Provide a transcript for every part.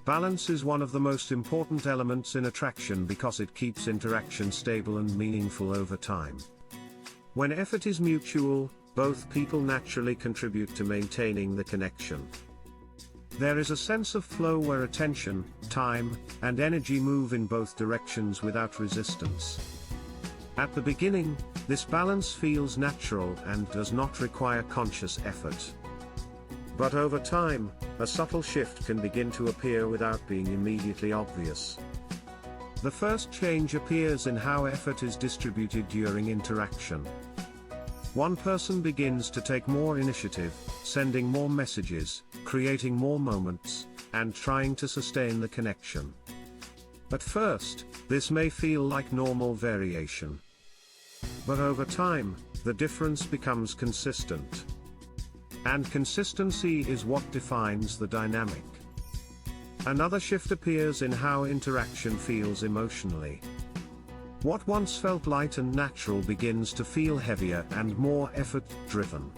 Balance is one of the most important elements in attraction because it keeps interaction stable and meaningful over time. When effort is mutual, both people naturally contribute to maintaining the connection. There is a sense of flow where attention, time, and energy move in both directions without resistance. At the beginning, this balance feels natural and does not require conscious effort. But over time, a subtle shift can begin to appear without being immediately obvious. The first change appears in how effort is distributed during interaction. One person begins to take more initiative, sending more messages, creating more moments, and trying to sustain the connection. At first, this may feel like normal variation. But over time, the difference becomes consistent. And consistency is what defines the dynamic. Another shift appears in how interaction feels emotionally. What once felt light and natural begins to feel heavier and more effort-driven.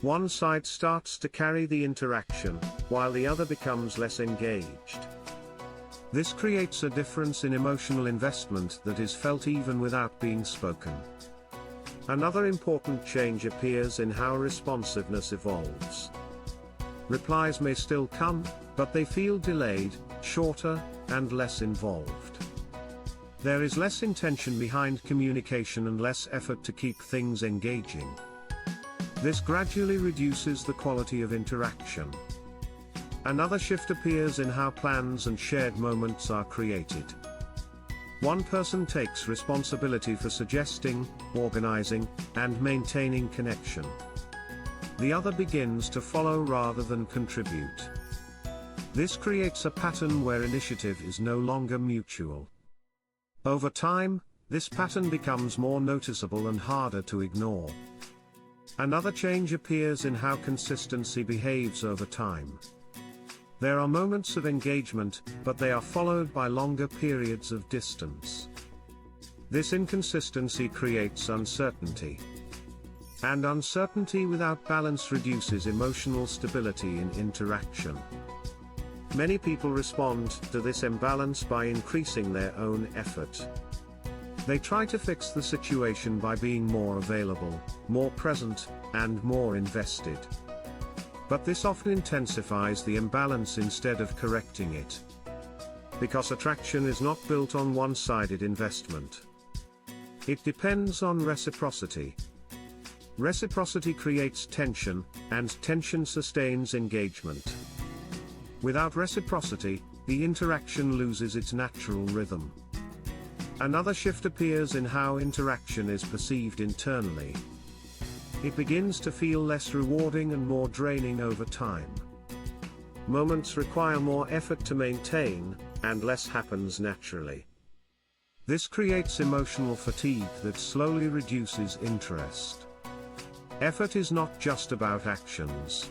One side starts to carry the interaction, while the other becomes less engaged. This creates a difference in emotional investment that is felt even without being spoken. Another important change appears in how responsiveness evolves. Replies may still come, but they feel delayed, shorter, and less involved. There is less intention behind communication and less effort to keep things engaging. This gradually reduces the quality of interaction. Another shift appears in how plans and shared moments are created. One person takes responsibility for suggesting, organizing, and maintaining connection. The other begins to follow rather than contribute. This creates a pattern where initiative is no longer mutual. Over time, this pattern becomes more noticeable and harder to ignore. Another change appears in how consistency behaves over time. There are moments of engagement, but they are followed by longer periods of distance. This inconsistency creates uncertainty. And uncertainty without balance reduces emotional stability in interaction. Many people respond to this imbalance by increasing their own effort. They try to fix the situation by being more available, more present, and more invested. But this often intensifies the imbalance instead of correcting it. Because attraction is not built on one-sided investment. It depends on reciprocity. Reciprocity creates tension, and tension sustains engagement. Without reciprocity, the interaction loses its natural rhythm. Another shift appears in how interaction is perceived internally. It begins to feel less rewarding and more draining over time. Moments require more effort to maintain, and less happens naturally. This creates emotional fatigue that slowly reduces interest. Effort is not just about actions.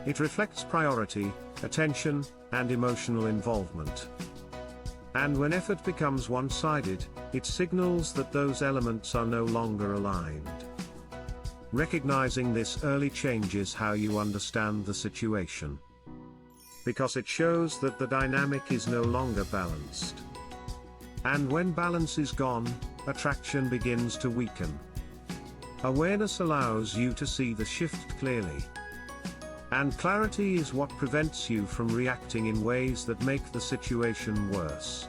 It reflects priority, attention, and emotional involvement. And when effort becomes one-sided, it signals that those elements are no longer aligned. Recognizing this early changes how you understand the situation. Because it shows that the dynamic is no longer balanced. And when balance is gone, attraction begins to weaken. Awareness allows you to see the shift clearly. And clarity is what prevents you from reacting in ways that make the situation worse.